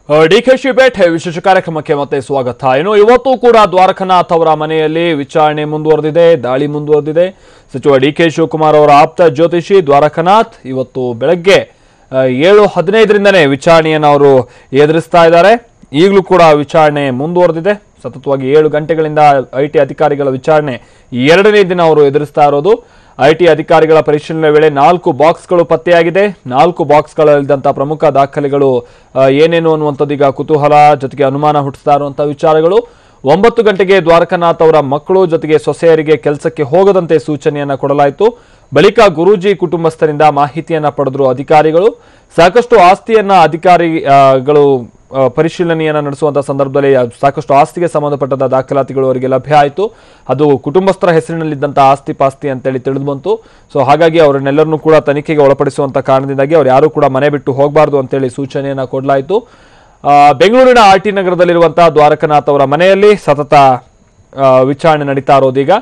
ಡಿಕೆಶಿ ಭೇಟೆ ವಿಶೇಷ ಕಾರ್ಯಕ್ರಮಕ್ಕೆ ಮತ್ತೆ ಸ್ವಾಗತ. ಇನ್ನು ಇವತ್ತು ಕೂಡ ದ್ವಾರಕನಾಥ್ ಅವರ ಮನೆಯಲ್ಲಿ ವಿಚಾರಣೆ ಮುಂದುವರೆದಿದೆ, ದಾಳಿ ಮುಂದುವರೆದಿದೆ. ಸಚಿವ ಡಿಕೆ ಶಿವಕುಮಾರ್ ಅವರ ಆಪ್ತ ಜ್ಯೋತಿಷಿ ದ್ವಾರಕನಾಥ್ ಇವತ್ತು ಬೆಳಗ್ಗೆ 7:15ರಿಂದನೇ ವಿಚಾರಣೆಯನ್ನು ಅವರು ಎದುರಿಸ್ತಾ ಇದ್ದಾರೆ. ಈಗಲೂ ಕೂಡ ವಿಚಾರಣೆ ಮುಂದುವರೆದಿದೆ. ಸತತವಾಗಿ 7 ಗಂಟೆಗಳಿಂದ ಐಟಿ ಅಧಿಕಾರಿಗಳ ವಿಚಾರಣೆ 2ನೇ ದಿನ ಅವರು ಎದುರಿಸ್ತಾ ಇರೋದು. ಐಟಿ ಅಧಿಕಾರಿಗಳ ಪರಿಶೀಲನೆ ವೇಳೆ 4 ಬಾಕ್ಸ್ಗಳು ಪತ್ತೆಯಾಗಿದೆ. 4 ಬಾಕ್ಸ್ಗಳಲ್ಲಿದ್ದಂತಹ ಪ್ರಮುಖ ದಾಖಲೆಗಳು ಏನೇನು ಅನ್ನುವಂಥದ್ದು ಈಗ ಕುತೂಹಲ ಜೊತೆಗೆ ಅನುಮಾನ ಹುಟ್ಟಿಸ್ತಾ ಇರುವಂತಹ ವಿಚಾರಗಳು. 9 ಗಂಟೆಗೆ ದ್ವಾರಕನಾಥ್ ಅವರ ಮಕ್ಕಳು ಜೊತೆಗೆ ಸೊಸೆಯರಿಗೆ ಕೆಲಸಕ್ಕೆ ಹೋಗದಂತೆ ಸೂಚನೆಯನ್ನ ಕೊಡಲಾಯಿತು. ಬಳಿಕ ಗುರೂಜಿ ಕುಟುಂಬಸ್ಥರಿಂದ ಮಾಹಿತಿಯನ್ನ ಪಡೆದ್ರು ಅಧಿಕಾರಿಗಳು. ಸಾಕಷ್ಟು ಆಸ್ತಿಯನ್ನ ಅಧಿಕಾರಿಗಳು ಪರಿಶೀಲನೆಯನ್ನ ನಡೆಸುವಂತಹ ಸಂದರ್ಭದಲ್ಲಿ ಸಾಕಷ್ಟು ಆಸ್ತಿಗೆ ಸಂಬಂಧಪಟ್ಟ ದಾಖಲಾತಿಗಳು ಅವರಿಗೆ ಲಭ್ಯ ಆಯಿತು. ಅದು ಕುಟುಂಬಸ್ಥರ ಹೆಸರಿನಲ್ಲಿದ್ದಂತಹ ಆಸ್ತಿ ಪಾಸ್ತಿ ಅಂತೇಳಿ ತಿಳಿದು ಬಂತು. ಸೊ ಹಾಗಾಗಿ ಅವರನ್ನೆಲ್ಲರನ್ನೂ ಕೂಡ ತನಿಖೆಗೆ ಒಳಪಡಿಸುವಂತ ಕಾರಣದಿಂದಾಗಿ ಅವ್ರು ಯಾರು ಕೂಡ ಮನೆ ಬಿಟ್ಟು ಹೋಗಬಾರ್ದು ಅಂತೇಳಿ ಸೂಚನೆಯನ್ನ ಕೊಡಲಾಯಿತು. ಬೆಂಗಳೂರಿನ ಆರ್ಟಿ ನಗರದಲ್ಲಿರುವಂತಹ ದ್ವಾರಕನಾಥ್ ಅವರ ಮನೆಯಲ್ಲಿ ಸತತ ವಿಚಾರಣೆ ನಡೀತಾ ಇರೋದೀಗ.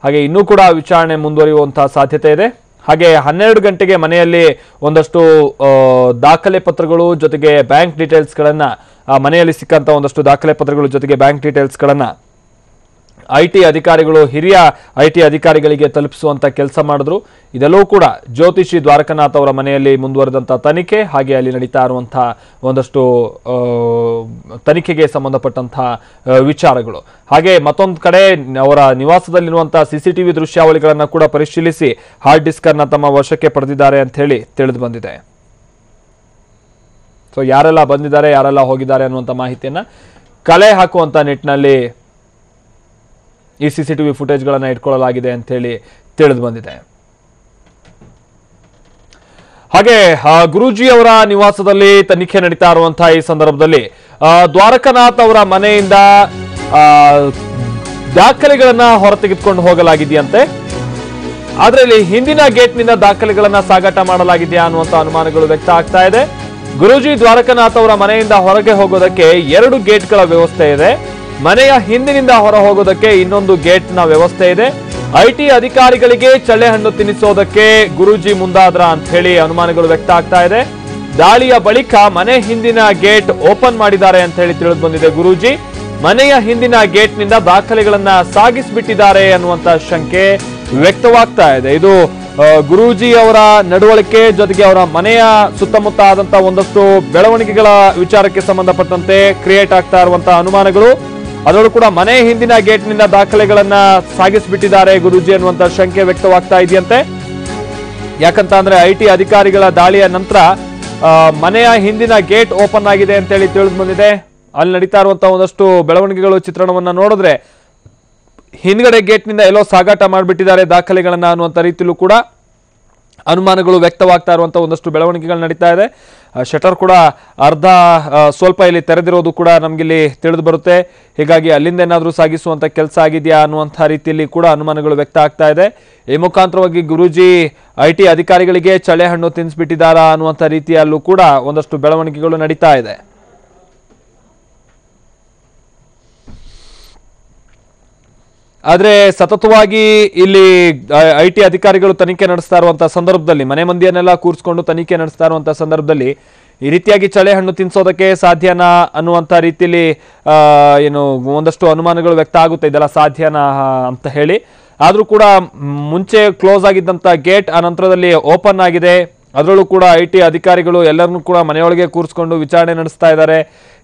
ಹಾಗೆ ಇನ್ನೂ ಕೂಡ ವಿಚಾರಣೆ ಮುಂದುವರಿಯುವಂತಹ ಸಾಧ್ಯತೆ ಇದೆ. ಹಾಗೆ 12 ಗಂಟೆಗೆ ಮನೆಯಲ್ಲಿ ಒಂದಷ್ಟು ದಾಖಲೆ ಪತ್ರಗಳು ಜೊತೆಗೆ ಬ್ಯಾಂಕ್ ಡೀಟೇಲ್ಸ್ಗಳನ್ನ ಮನೆಯಲ್ಲಿ ಸಿಕ್ಕಂತ ಒಂದಷ್ಟು ದಾಖಲೆ ಪತ್ರಗಳು ಜೊತೆಗೆ ಬ್ಯಾಂಕ್ ಡೀಟೇಲ್ಸ್ಗಳನ್ನ ಐಟಿ ಅಧಿಕಾರಿಗಳು ಹಿರಿಯ ಐಟಿ ಅಧಿಕಾರಿಗಳಿಗೆ ತಲುಪಿಸುವಂತ ಕೆಲಸ ಮಾಡಿದ್ರು. ಇದೆಲ್ಲವೂ ಕೂಡ ಜ್ಯೋತಿಷಿ ದ್ವಾರಕನಾಥ್ ಅವರ ಮನೆಯಲ್ಲಿ ಮುಂದುವರೆದಂತಹ ತನಿಖೆ, ಹಾಗೆ ಅಲ್ಲಿ ನಡೀತಾ ಇರುವಂತಹ ಒಂದಷ್ಟು ತನಿಖೆಗೆ ಸಂಬಂಧಪಟ್ಟಂತಹ ವಿಚಾರಗಳು. ಹಾಗೆ ಮತ್ತೊಂದು ಕಡೆ ಅವರ ನಿವಾಸದಲ್ಲಿರುವಂತಹ ಸಿಸಿಟಿವಿ ದೃಶ್ಯಾವಳಿಗಳನ್ನ ಕೂಡ ಪರಿಶೀಲಿಸಿ ಹಾರ್ಡ್ ಡಿಸ್ಕ್ ಅನ್ನ ತಮ್ಮ ವಶಕ್ಕೆ ಪಡೆದಿದ್ದಾರೆ ಅಂತ ಹೇಳಿ ತಿಳಿದು ಬಂದಿದೆ. ಸೊ ಯಾರೆಲ್ಲ ಬಂದಿದ್ದಾರೆ, ಯಾರೆಲ್ಲ ಹೋಗಿದ್ದಾರೆ ಅನ್ನುವಂಥ ಮಾಹಿತಿಯನ್ನ ಕಲೆ ಹಾಕುವಂತ ನಿಟ್ಟಿನಲ್ಲಿ ಈ ಸಿಸಿಟಿವಿ ಫುಟೇಜ್ಗಳನ್ನು ಇಟ್ಕೊಳ್ಳಲಾಗಿದೆ ಅಂತ ಹೇಳಿ ತಿಳಿದು ಬಂದಿದೆ. ಹಾಗೆ ಗುರೂಜಿ ಅವರ ನಿವಾಸದಲ್ಲಿ ತನಿಖೆ ನಡೀತಾ ಇರುವಂತಹ ಈ ಸಂದರ್ಭದಲ್ಲಿ ದ್ವಾರಕನಾಥ್ ಅವರ ಮನೆಯಿಂದ ದಾಖಲೆಗಳನ್ನ ಹೊರತೆಗೆದುಕೊಂಡು ಹೋಗಲಾಗಿದೆಯಂತೆ. ಆದ್ರೆ ಇಲ್ಲಿ ಹಿಂದಿನ ಗೇಟ್ನಿಂದ ದಾಖಲೆಗಳನ್ನ ಸಾಗಾಟ ಮಾಡಲಾಗಿದೆಯಾ ಅನ್ನುವಂತ ಅನುಮಾನಗಳು ವ್ಯಕ್ತ ಆಗ್ತಾ ಇದೆ. ಗುರೂಜಿ ದ್ವಾರಕನಾಥ್ ಅವರ ಮನೆಯಿಂದ ಹೊರಗೆ ಹೋಗೋದಕ್ಕೆ 2 ಗೇಟ್ಗಳ ವ್ಯವಸ್ಥೆ ಇದೆ. ಮನೆಯ ಹಿಂದಿನಿಂದ ಹೊರ ಹೋಗೋದಕ್ಕೆ ಇನ್ನೊಂದು ಗೇಟ್ನ ವ್ಯವಸ್ಥೆ ಇದೆ. ಐಟಿ ಅಧಿಕಾರಿಗಳಿಗೆ ಚಳ್ಳೆಹಣ್ಣು ತಿನ್ನಿಸೋದಕ್ಕೆ ಗುರೂಜಿ ಮುಂದಾದ್ರ ಅಂತ ಹೇಳಿ ಅನುಮಾನಗಳು ವ್ಯಕ್ತ ಆಗ್ತಾ ಇದೆ. ದಾಳಿಯ ಬಳಿಕ ಮನೆ ಹಿಂದಿನ ಗೇಟ್ ಓಪನ್ ಮಾಡಿದ್ದಾರೆ ಅಂತ ಹೇಳಿ ತಿಳಿದು ಬಂದಿದೆ. ಗುರೂಜಿ ಮನೆಯ ಹಿಂದಿನ ಗೇಟ್ನಿಂದ ದಾಖಲೆಗಳನ್ನ ಸಾಗಿಸ್ಬಿಟ್ಟಿದ್ದಾರೆ ಅನ್ನುವಂತ ಶಂಕೆ ವ್ಯಕ್ತವಾಗ್ತಾ ಇದೆ. ಇದು ಗುರೂಜಿ ಅವರ ನಡವಳಿಕೆ ಜೊತೆಗೆ ಅವರ ಮನೆಯ ಸುತ್ತಮುತ್ತ ಆದಂತಹ ಒಂದಷ್ಟು ಬೆಳವಣಿಗೆಗಳ ವಿಚಾರಕ್ಕೆ ಸಂಬಂಧಪಟ್ಟಂತೆ ಕ್ರಿಯೇಟ್ ಆಗ್ತಾ ಇರುವಂತಹ ಅನುಮಾನಗಳು. ಅದರಲ್ಲೂ ಕೂಡ ಮನೆ ಹಿಂದಿನ ಗೇಟ್ನಿಂದ ದಾಖಲೆಗಳನ್ನ ಸಾಗಿಸ್ಬಿಟ್ಟಿದ್ದಾರೆ ಗುರೂಜಿ ಅನ್ನುವಂತ ಶಂಕೆ ವ್ಯಕ್ತವಾಗ್ತಾ ಇದೆಯಂತೆ. ಯಾಕಂತ ಅಂದ್ರೆ ಐಟಿ ಅಧಿಕಾರಿಗಳ ದಾಳಿಯ ನಂತರ ಮನೆಯ ಹಿಂದಿನ ಗೇಟ್ ಓಪನ್ ಆಗಿದೆ ಅಂತೇಳಿ ತಿಳಿದು ಬಂದಿದೆ. ಅಲ್ಲಿ ನಡೀತಾ ಇರುವಂತಹ ಒಂದಷ್ಟು ಬೆಳವಣಿಗೆಗಳು ಚಿತ್ರಣವನ್ನ ನೋಡಿದ್ರೆ ಹಿಂದ್ಗಡೆ ಗೇಟ್ನಿಂದ ಎಲ್ಲೋ ಸಾಗಾಟ ಮಾಡಿಬಿಟ್ಟಿದ್ದಾರೆ ದಾಖಲೆಗಳನ್ನ ಅನ್ನುವಂಥ ರೀತಿಯಲ್ಲೂ ಕೂಡ ಅನುಮಾನಗಳು ವ್ಯಕ್ತವಾಗ್ತಾ ಇರುವಂತಹ ಒಂದಷ್ಟು ಬೆಳವಣಿಗೆಗಳು ನಡೀತಾ ಇದೆ. ಶಟರ್ ಕೂಡ ಸ್ವಲ್ಪ ಇಲ್ಲಿ ತೆರೆದಿರೋದು ಕೂಡ ನಮ್ಗಿಲ್ಲಿ ತಿಳಿದು ಬರುತ್ತೆ. ಹೀಗಾಗಿ ಅಲ್ಲಿಂದ ಏನಾದರೂ ಸಾಗಿಸುವಂತ ಕೆಲಸ ಆಗಿದೆಯಾ ಅನ್ನುವಂಥ ರೀತಿಯಲ್ಲಿ ಕೂಡ ಅನುಮಾನಗಳು ವ್ಯಕ್ತ ಆಗ್ತಾ ಇದೆ. ಈ ಮುಖಾಂತರವಾಗಿ ಗುರೂಜಿ ಐಟಿ ಅಧಿಕಾರಿಗಳಿಗೆ ಚಳ್ಳೆಹಣ್ಣು ತಿನ್ನಿಸ್ಬಿಟ್ಟಿದ್ದಾರಾ ಅನ್ನುವಂಥ ರೀತಿಯಲ್ಲೂ ಕೂಡ ಒಂದಷ್ಟು ಬೆಳವಣಿಗೆಗಳು ನಡೀತಾ ಇದೆ. ಆದ್ರೆ ಸತತವಾಗಿ ಇಲ್ಲಿ ಐಟಿ ಅಧಿಕಾರಿಗಳು ತನಿಖೆ ನಡೆಸ್ತಾ ಇರುವಂತಹ ಸಂದರ್ಭದಲ್ಲಿ ಮನೆ ಮಂದಿಯನ್ನೆಲ್ಲ ಕೂರಿಸ್ಕೊಂಡು ತನಿಖೆ ನಡೆಸ್ತಾ ಇರುವಂತಹ ಸಂದರ್ಭದಲ್ಲಿ ಈ ರೀತಿಯಾಗಿ ಚಳ್ಳೆಹಣ್ಣು ತಿನ್ಸೋದಕ್ಕೆ ಸಾಧ್ಯನಾ ಅನ್ನುವಂಥ ರೀತಿಯಲ್ಲಿ ಏನು ಒಂದಷ್ಟು ಅನುಮಾನಗಳು ವ್ಯಕ್ತ ಆಗುತ್ತೆ. ಇದೆಲ್ಲ ಸಾಧ್ಯನಾ ಅಂತ ಹೇಳಿ. ಆದ್ರೂ ಕೂಡ ಮುಂಚೆ ಕ್ಲೋಸ್ ಆಗಿದ್ದಂತ ಗೇಟ್ ಆ ನಂತರದಲ್ಲಿ ಓಪನ್ ಆಗಿದೆ. ಅದರಲ್ಲೂ ಕೂಡ ಐಟಿ ಅಧಿಕಾರಿಗಳು ಎಲ್ಲರನ್ನೂ ಕೂಡ ಮನೆಯೊಳಗೆ ಕೂರಿಸ್ಕೊಂಡು ವಿಚಾರಣೆ ನಡೆಸ್ತಾ ಇದ್ದಾರೆ.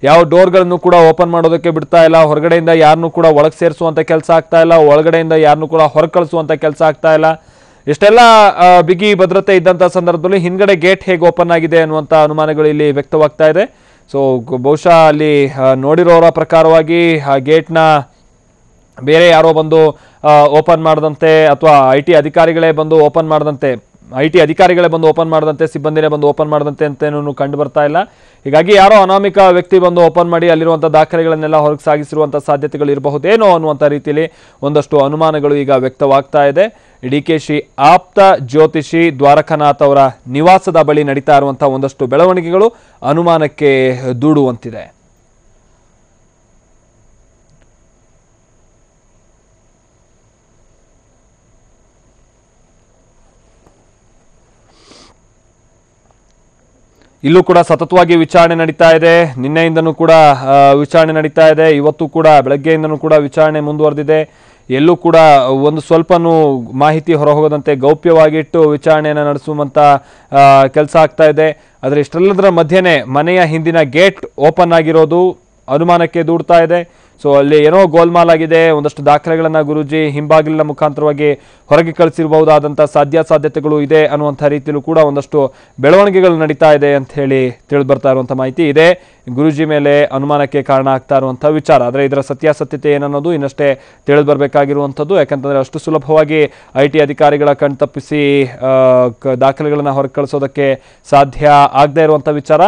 ಯಾವ ಡೋರ್ಗಳನ್ನು ಕೂಡ ಓಪನ್ ಮಾಡೋದಕ್ಕೆ ಬಿಡ್ತಾ ಇಲ್ಲ. ಹೊರಗಡೆಯಿಂದ ಯಾರನ್ನೂ ಕೂಡ ಒಳಗೆ ಸೇರಿಸುವಂತ ಕೆಲಸ ಆಗ್ತಾ ಇಲ್ಲ. ಒಳಗಡೆಯಿಂದ ಯಾರನ್ನೂ ಕೂಡ ಹೊರ ಕಳಿಸುವಂತ ಕೆಲಸ ಆಗ್ತಾ ಇಲ್ಲ. ಇಷ್ಟೆಲ್ಲ ಬಿಗಿ ಭದ್ರತೆ ಇದ್ದಂತ ಸಂದರ್ಭದಲ್ಲಿ ಹಿಂದ್ಗಡೆ ಗೇಟ್ ಹೇಗೆ ಓಪನ್ ಆಗಿದೆ ಅನ್ನುವಂತ ಅನುಮಾನಗಳು ಇಲ್ಲಿ ವ್ಯಕ್ತವಾಗ್ತಾ ಇದೆ. ಸೊ ಬಹುಶಃ ಅಲ್ಲಿ ನೋಡಿರೋರ ಪ್ರಕಾರವಾಗಿ ಆ ಗೇಟ್ನ ಬೇರೆ ಯಾರೋ ಬಂದು ಓಪನ್ ಮಾಡದಂತೆ ಅಥವಾ ಐಟಿ ಅಧಿಕಾರಿಗಳೇ ಬಂದು ಓಪನ್ ಮಾಡದಂತೆ ಸಿಬ್ಬಂದಿನೇ ಬಂದು ಓಪನ್ ಮಾಡದಂತೆ ಅಂತೇನೂ ಕಂಡು ಬರ್ತಾ ಇಲ್ಲ. ಹೀಗಾಗಿ ಯಾರೋ ಅನಾಮಿಕ ವ್ಯಕ್ತಿ ಬಂದು ಓಪನ್ ಮಾಡಿ ಅಲ್ಲಿರುವಂತಹ ದಾಖಲೆಗಳನ್ನೆಲ್ಲ ಹೊರಗೆ ಸಾಗಿಸಿರುವಂತಹ ಸಾಧ್ಯತೆಗಳು ಇರಬಹುದೇನೋ ಅನ್ನುವಂಥ ರೀತಿಯಲ್ಲಿ ಒಂದಷ್ಟು ಅನುಮಾನಗಳು ಈಗ ವ್ಯಕ್ತವಾಗ್ತಾ ಇದೆ. ಡಿಕೆಶಿ ಆಪ್ತ ಜ್ಯೋತಿಷಿ ದ್ವಾರಕನಾಥ್ ಅವರ ನಿವಾಸದ ಬಳಿ ನಡೀತಾ ಇರುವಂತಹ ಒಂದಷ್ಟು ಬೆಳವಣಿಗೆಗಳು ಅನುಮಾನಕ್ಕೆ ದೂಡುವಂತಿದೆ. ಇಲ್ಲೂ ಕೂಡ ಸತತವಾಗಿ ವಿಚಾರಣೆ ನಡೀತಾ ಇದೆ. ನಿನ್ನೆಯಿಂದನೂ ಕೂಡ ವಿಚಾರಣೆ ನಡೀತಾ ಇದೆ. ಇವತ್ತು ಕೂಡ ಬೆಳಗ್ಗೆಯಿಂದನೂ ಕೂಡ ವಿಚಾರಣೆ ಮುಂದುವರೆದಿದೆ. ಎಲ್ಲೂ ಕೂಡ ಒಂದು ಸ್ವಲ್ಪನೂ ಮಾಹಿತಿ ಹೊರಹೋಗದಂತೆ ಗೌಪ್ಯವಾಗಿಟ್ಟು ವಿಚಾರಣೆಯನ್ನು ನಡೆಸುವಂಥ ಕೆಲಸ ಆಗ್ತಾ ಇದೆ. ಆದರೆ ಇಷ್ಟೆಲ್ಲದರ ಮಧ್ಯೆನೇ ಮನೆಯ ಹಿಂದಿನ ಗೇಟ್ ಓಪನ್ ಆಗಿರೋದು ಅನುಮಾನಕ್ಕೆ ದೂಡ್ತಾ ಇದೆ. ಸೊ ಅಲ್ಲಿ ಏನೋ ಗೋಲ್ಮಾಲ್ ಆಗಿದೆ. ಒಂದಷ್ಟು ದಾಖಲೆಗಳನ್ನು ಗುರೂಜಿ ಹಿಂಬಾಗಿಲಿನ ಮುಖಾಂತರವಾಗಿ ಹೊರಗೆ ಕಳಿಸಿರಬಹುದಾದಂಥ ಸಾಧ್ಯತೆಗಳು ಇದೆ ಅನ್ನುವಂಥ ರೀತಿಯಲ್ಲೂ ಕೂಡ ಒಂದಷ್ಟು ಬೆಳವಣಿಗೆಗಳು ನಡೀತಾ ಇದೆ ಅಂತ ಹೇಳಿ ತಿಳಿದು ಬರ್ತಾ ಇರುವಂಥ ಮಾಹಿತಿ ಇದೆ. ಗುರೂಜಿ ಮೇಲೆ ಅನುಮಾನಕ್ಕೆ ಕಾರಣ ಆಗ್ತಾ ಇರುವಂಥ ವಿಚಾರ. ಆದರೆ ಇದರ ಸತ್ಯಾಸತ್ಯತೆ ಏನನ್ನೋದು ಇನ್ನಷ್ಟೇ ತಿಳಿದು ಬರಬೇಕಾಗಿರುವಂಥದ್ದು. ಯಾಕಂತಂದರೆ ಅಷ್ಟು ಸುಲಭವಾಗಿ IT ಅಧಿಕಾರಿಗಳ ಕಣ್ತಪ್ಪಿಸಿ ದಾಖಲೆಗಳನ್ನು ಹೊರಗೆ ಕಳಿಸೋದಕ್ಕೆ ಸಾಧ್ಯ ಆಗದೇ ಇರುವಂಥ ವಿಚಾರ.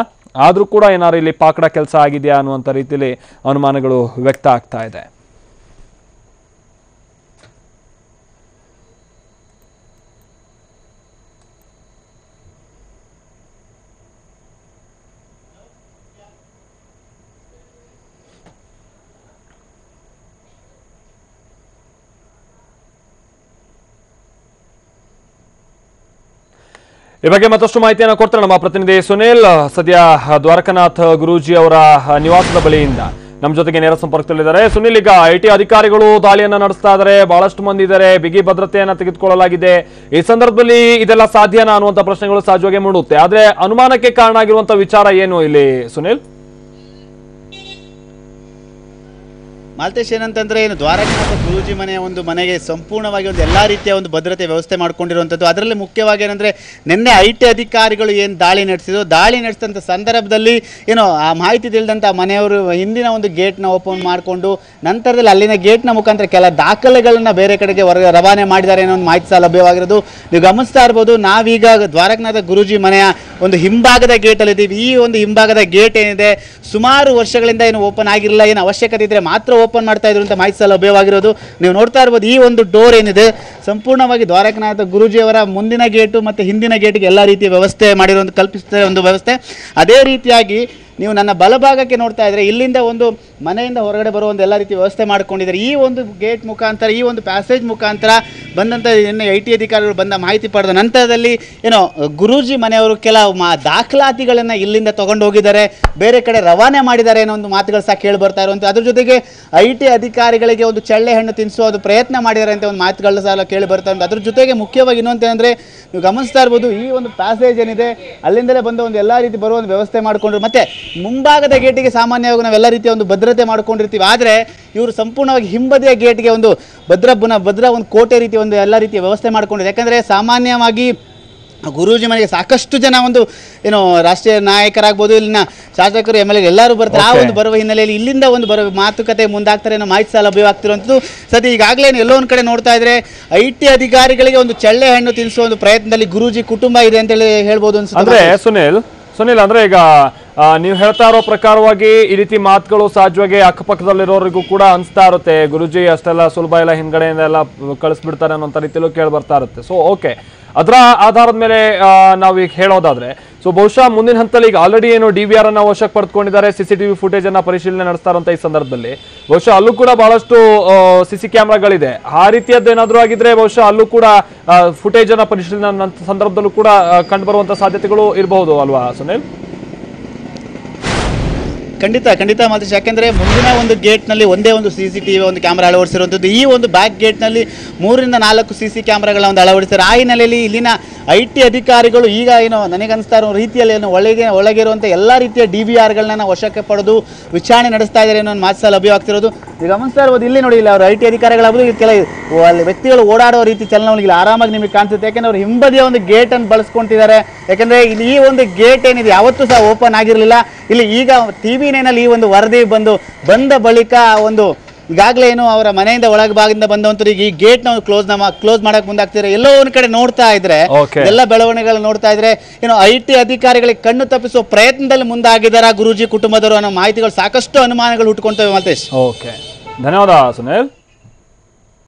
ಆದರೂ ಕೂಡ ಏನಾದ್ರು ಇಲ್ಲಿ ಪಾಕಡ ಕೆಲಸ ಆಗಿದೆಯಾ ಅನ್ನುವಂಥ ರೀತಿಯಲ್ಲಿ ಅನುಮಾನಗಳು ವ್ಯಕ್ತ ಆಗ್ತಾ ಇದೆ. ಈ ಬಗ್ಗೆ ಮತ್ತಷ್ಟು ಮಾಹಿತಿಯನ್ನು ಕೊಡ್ತಾರೆ ನಮ್ಮ ಪ್ರತಿನಿಧಿ ಸುನಿಲ್. ಸದ್ಯ ದ್ವಾರಕನಾಥ್ ಗುರೂಜಿ ಅವರ ನಿವಾಸದ ಬಳಿಯಿಂದ ನಮ್ಮ ಜೊತೆಗೆ ನೇರ ಸಂಪರ್ಕದಲ್ಲಿದ್ದಾರೆ. ಸುನಿಲ್, ಈಗ IT ಅಧಿಕಾರಿಗಳು ದಾಳಿಯನ್ನ ನಡೆಸ್ತಾ ಇದ್ದಾರೆ, ಬಹಳಷ್ಟು ಮಂದಿ ಇದ್ದಾರೆ, ಬಿಗಿ ಭದ್ರತೆಯನ್ನ ತೆಗೆದುಕೊಳ್ಳಲಾಗಿದೆ. ಈ ಸಂದರ್ಭದಲ್ಲಿ ಇದೆಲ್ಲ ಸಾಧ್ಯನಾ ಅನ್ನುವಂಥ ಪ್ರಶ್ನೆಗಳು ಸಹಜವಾಗಿ ಮೂಡುತ್ತೆ. ಆದ್ರೆ ಅನುಮಾನಕ್ಕೆ ಕಾರಣ ಆಗಿರುವಂತಹ ವಿಚಾರ ಏನು ಇಲ್ಲಿ ಸುನಿಲ್? ಮಾಲ್ತೇಶ್, ಏನಂತಂದ್ರೆ ಏನು ದ್ವಾರಕನಾಥ ಗುರೂಜಿ ಮನೆಯ ಒಂದು ಮನೆಗೆ ಸಂಪೂರ್ಣವಾಗಿ ಒಂದು ಎಲ್ಲ ರೀತಿಯ ಒಂದು ಭದ್ರತೆ ವ್ಯವಸ್ಥೆ ಮಾಡ್ಕೊಂಡಿರುವಂಥದ್ದು. ಅದರಲ್ಲಿ ಮುಖ್ಯವಾಗಿ ಏನಂದರೆ ನಿನ್ನೆ IT ಅಧಿಕಾರಿಗಳು ಏನು ದಾಳಿ ನಡೆಸಿದಂಥ ಸಂದರ್ಭದಲ್ಲಿ ಏನೋ ಆ ಮಾಹಿತಿ ತಿಳಿದಂಥ ಮನೆಯವರು ಹಿಂದಿನ ಒಂದು ಗೇಟ್ನ ಓಪನ್ ಮಾಡಿಕೊಂಡು ನಂತರದಲ್ಲಿ ಅಲ್ಲಿನ ಗೇಟ್ನ ಮುಖಾಂತರ ಕೆಲ ದಾಖಲೆಗಳನ್ನು ಬೇರೆ ಕಡೆಗೆ ರವಾನೆ ಮಾಡಿದ್ದಾರೆ ಅನ್ನೋ ಒಂದು ಮಾಹಿತಿ ಸಹ ಲಭ್ಯವಾಗಿರೋದು ನೀವು ಗಮನಿಸ್ತಾ ಇರ್ಬೋದು. ನಾವೀಗ ದ್ವಾರಕನಾಥ ಗುರೂಜಿ ಮನೆಯ ಒಂದು ಹಿಂಭಾಗದ ಗೇಟಲ್ಲಿದ್ದೀವಿ. ಈ ಒಂದು ಹಿಂಭಾಗದ ಗೇಟ್ ಏನಿದೆ ಸುಮಾರು ವರ್ಷಗಳಿಂದ ಏನು ಓಪನ್ ಆಗಿರಲಿಲ್ಲ, ಏನು ಅವಶ್ಯಕತೆ ಇದ್ದರೆ ಮಾತ್ರ ಓಪನ್ ಮಾಡ್ತಾ ಇದ್ರು ಅಂತ ಮಾಹಿತಿ ಸಹ ಲಭ್ಯವಾಗಿರೋದು ನೀವು ನೋಡ್ತಾ ಇರ್ಬೋದು. ಈ ಒಂದು ಡೋರ್ ಏನಿದೆ ಸಂಪೂರ್ಣವಾಗಿ ದ್ವಾರಕನಾಥ ಗುರೂಜಿಯವರ ಮುಂದಿನ ಗೇಟು ಮತ್ತು ಹಿಂದಿನ ಗೇಟಿಗೆ ಎಲ್ಲ ರೀತಿಯ ವ್ಯವಸ್ಥೆ ಮಾಡಿರುವಂಥ ಕಲ್ಪಿಸ್ತಾರೆ ಒಂದು ವ್ಯವಸ್ಥೆ. ಅದೇ ರೀತಿಯಾಗಿ ನೀವು ನನ್ನ ಬಲಭಾಗಕ್ಕೆ ನೋಡ್ತಾ ಇದ್ರೆ ಇಲ್ಲಿಂದ ಒಂದು ಮನೆಯಿಂದ ಹೊರಗಡೆ ಬರುವ ಒಂದು ಎಲ್ಲ ರೀತಿ ವ್ಯವಸ್ಥೆ ಮಾಡ್ಕೊಂಡಿದ್ದಾರೆ. ಈ ಒಂದು ಗೇಟ್ ಮುಖಾಂತರ, ಈ ಒಂದು ಪ್ಯಾಸೇಜ್ ಮುಖಾಂತರ ಬಂದಂಥ ಏನು IT ಅಧಿಕಾರಿಗಳು ಬಂದ ಮಾಹಿತಿ ಪಡೆದ ನಂತರದಲ್ಲಿ ಏನೋ ಗುರೂಜಿ ಮನೆಯವರು ಕೆಲವು ದಾಖಲಾತಿಗಳನ್ನು ಇಲ್ಲಿಂದ ತಗೊಂಡು ಹೋಗಿದ್ದಾರೆ, ಬೇರೆ ಕಡೆ ರವಾನೆ ಮಾಡಿದ್ದಾರೆ ಅನ್ನೋ ಒಂದು ಮಾತುಗಳು ಸಹ ಕೇಳಿ ಬರ್ತಾ ಇರುವಂಥ. ಅದ್ರ ಜೊತೆಗೆ IT ಅಧಿಕಾರಿಗಳಿಗೆ ಒಂದು ಚಳ್ಳೆ ಹಣ್ಣು ತಿನ್ನಿಸುವ ಒಂದು ಪ್ರಯತ್ನ ಮಾಡಿದ್ದಾರೆ ಅಂತ ಒಂದು ಮಾತುಗಳು ಸಹ ಕೇಳಿ ಬರ್ತಾ ಇರುವಂಥ. ಅದ್ರ ಜೊತೆಗೆ ಮುಖ್ಯವಾಗಿ ಇನ್ನೊಂದು ಅಂದರೆ ನೀವು ಗಮನಿಸ್ತಾ ಇರ್ಬೋದು, ಈ ಒಂದು ಪ್ಯಾಸೇಜ್ ಏನಿದೆ ಅಲ್ಲಿಂದಲೇ ಬಂದ ಒಂದು ಎಲ್ಲ ರೀತಿ ಬರುವ ಒಂದು ವ್ಯವಸ್ಥೆ ಮಾಡಿಕೊಂಡ್ರು. ಮತ್ತು ಮುಂಭಾಗದ ಗೇಟಿಗೆ ಸಾಮಾನ್ಯವಾಗಿ ನಾವೆಲ್ಲ ರೀತಿಯ ಒಂದು ಭದ್ರತೆ ಮಾಡ್ಕೊಂಡಿರ್ತೀವಿ. ಆದರೆ ಇವರು ಸಂಪೂರ್ಣವಾಗಿ ಹಿಂಬದಿಯ ಗೇಟ್ಗೆ ಒಂದು ಭದ್ರ ಒಂದು ಕೋಟೆ ರೀತಿ ಒಂದು ಎಲ್ಲ ರೀತಿಯ ವ್ಯವಸ್ಥೆ ಮಾಡ್ಕೊಂಡಿದ್ದಾರೆ. ಯಾಕಂದರೆ ಸಾಮಾನ್ಯವಾಗಿ ಗುರೂಜಿ ಮನೆಗೆ ಸಾಕಷ್ಟು ಜನ ಒಂದು ಏನೋ ರಾಷ್ಟ್ರೀಯ ನಾಯಕರಾಗ್ಬೋದು, ಇಲ್ಲಿನ ಶಾಸಕರು MLA ಎಲ್ಲರೂ ಬರ್ತಾರೆ. ಆ ಒಂದು ಬರುವ ಹಿನ್ನೆಲೆಯಲ್ಲಿ ಇಲ್ಲಿಂದ ಒಂದು ಬರುವ ಮಾತುಕತೆ ಮುಂದಾಗ್ತಾರೆ ಅನ್ನೋ ಮಾಹಿತಿ ಸಹ ಲಭ್ಯವಾಗ್ತಿರುವಂಥದ್ದು. ಸದ್ಯ ಈಗಾಗಲೇ ಎಲ್ಲೋ ಒಂದು ಕಡೆ ನೋಡ್ತಾ ಇದ್ರೆ IT ಅಧಿಕಾರಿಗಳಿಗೆ ಒಂದು ಚಳ್ಳೆ ಹಣ್ಣು ತಿನ್ನಿಸುವ ಒಂದು ಪ್ರಯತ್ನದಲ್ಲಿ ಗುರೂಜಿ ಕುಟುಂಬ ಇದೆ ಅಂತೇಳಿ ಹೇಳ್ಬೋದು ಅನ್ಸುತ್ತೆ. ಸುನಿಲ್, ಅಂದ್ರೆ ಈಗ ನೀವು ಹೇಳ್ತಾ ಇರೋ ಪ್ರಕಾರವಾಗಿ ಈ ರೀತಿ ಮಾತುಗಳು ಸಹಜವಾಗಿ ಅಕ್ಕಪಕ್ಕದಲ್ಲಿರೋರಿಗೂ ಕೂಡ ಅನಿಸ್ತಾ ಇರುತ್ತೆ, ಗುರೂಜಿ ಅಷ್ಟೆಲ್ಲ ಸುಲಭ ಇಲ್ಲ, ಹಿಂದ್ಗಡೆಯಿಂದ ಎಲ್ಲ ಕಳಿಸ್ಬಿಡ್ತಾರೆ ಅನ್ನೋಂಥ ರೀತಿಯಲ್ಲೂ ಕೇಳಿ ಬರ್ತಾ ಇರುತ್ತೆ. ಸೊ ಓಕೆ, ಅದರ ಆಧಾರದ ಮೇಲೆ ನಾವೀಗ ಹೇಳೋದಾದ್ರೆ ಸೊ ಬಹುಶಃ ಮುಂದಿನ ಹಂತದಲ್ಲಿ ಈಗ ಆಲ್ರೆಡಿ ಏನು DVR ಅನ್ನ ವಶಕ್ಕೆ ಪಡೆದುಕೊಂಡಿದ್ದಾರೆ, CCTV ಫುಟೇಜ್ ಅನ್ನ ಪರಿಶೀಲನೆ ನಡೆಸ್ತಾ ಇರುವಂತ ಈ ಸಂದರ್ಭದಲ್ಲಿ ಬಹುಶಃ ಅಲ್ಲೂ ಕೂಡ ಬಹಳಷ್ಟು CC ಕ್ಯಾಮ್ರಾಗಳಿದೆ. ಆ ರೀತಿಯದ್ದು ಏನಾದರೂ ಆಗಿದ್ರೆ ಬಹುಶಃ ಅಲ್ಲೂ ಕೂಡ ಫುಟೇಜ್ ಅನ್ನ ಪರಿಶೀಲನೆ ಸಂದರ್ಭದಲ್ಲೂ ಕೂಡ ಕಂಡು ಬರುವಂತ ಸಾಧ್ಯತೆಗಳು ಇರಬಹುದು ಅಲ್ವಾ ಸುನಿಲ್? ಖಂಡಿತ ಮಾಲ್ತೇಶ್, ಯಾಕೆಂದರೆ ಮುಂದಿನ ಒಂದು ಗೇಟ್ನಲ್ಲಿ ಒಂದೇ ಒಂದು CCTV ಒಂದು ಕ್ಯಾಮ್ರಾ ಅಳವಡಿಸಿರುವಂಥದ್ದು. ಈ ಒಂದು ಬ್ಯಾಕ್ ಗೇಟ್ನಲ್ಲಿ 3 ರಿಂದ 4 CC ಕ್ಯಾಮ್ರಾಗಳ ಒಂದು ಅಳವಡಿಸ್ತಾರೆ. ಆ ಹಿನ್ನೆಲೆಯಲ್ಲಿ ಇಲ್ಲಿನ IT ಅಧಿಕಾರಿಗಳು ಈಗ ಏನೋ ನನಗನ್ನಿಸ್ತಾ ಇರೋ ರೀತಿಯಲ್ಲಿ ಏನು ಒಳಗಿರುವಂಥ ಎಲ್ಲ ರೀತಿಯ DVRಗಳನ್ನ ವಶಕ್ಕೆ ಪಡೆದು ವಿಚಾರಣೆ ನಡೆಸ್ತಾ ಇದ್ದಾರೆ ಅನ್ನೋ ಒಂದು ಮಾತು ಸಹ ಲಭ್ಯವಾಗ್ತಿರೋದು ಈಗ ಗಮನಿಸ್ತಾ ಇರ್ಬೋದು. ಇಲ್ಲಿ ನೋಡಿ, ಇಲ್ಲಿ ಅವರು IT ಅಧಿಕಾರಿಗಳಾಗ್ಬೋದು, ಕೆಲ ವ್ಯಕ್ತಿಗಳು ಓಡಾಡೋ ರೀತಿ ಚಲನವಲನ ಆರಾಮಾಗಿ ನಿಮಗೆ ಕಾಣಿಸುತ್ತೆ. ಯಾಕೆಂದರೆ ಅವರು ಹಿಂಬದಿಯ ಒಂದು ಗೇಟನ್ನು ಬಳಸ್ಕೊಳ್ತಿದ್ದಾರೆ. ಯಾಕೆಂದರೆ ಇಲ್ಲಿ ಈ ಒಂದು ಗೇಟ್ ಏನಿದೆ ಯಾವತ್ತೂ ಸಹ ಓಪನ್ ಆಗಿರಲಿಲ್ಲ. ಇಲ್ಲಿ ಈಗ TV ನಲ್ಲಿ ಈ ಒಂದು ವರದಿ ಬಂದ ಬಳಿಕ ಒಂದು ಈಗಾಗಲೇ ಏನು ಅವರ ಮನೆಯಿಂದ ಒಳಭಾಗದಿಂದ ಬಂದವಂತರು ಈ ಗೇಟ್ ನ ಕ್ಲೋಸ್ ಮಾಡಕ್ ಮುಂದಾಗ್ತಿದ್ದಾರೆ. ಎಲ್ಲೋ ಒಂದ್ ಕಡೆ ನೋಡ್ತಾ ಇದ್ರೆ ಎಲ್ಲ ಬೆಳವಣಿಗೆಗಳು ನೋಡ್ತಾ ಇದ್ರೆ ಏನು IT ಅಧಿಕಾರಿಗಳಿಗೆ ಕಣ್ಣು ತಪ್ಪಿಸುವ ಪ್ರಯತ್ನದಲ್ಲಿ ಮುಂದಾಗಿದ್ದಾರೆ ಗುರೂಜಿ ಕುಟುಂಬದವರು ಅನ್ನೋ ಮಾಹಿತಿಗಳು ಸಾಕಷ್ಟು ಅನುಮಾನಗಳು ಹುಟ್ಟುಕೊಂತವೆ. ಮಾಲ್ತೇಶ್, ಓಕೆ, ಧನ್ಯವಾದ ಸುನಿಲ್.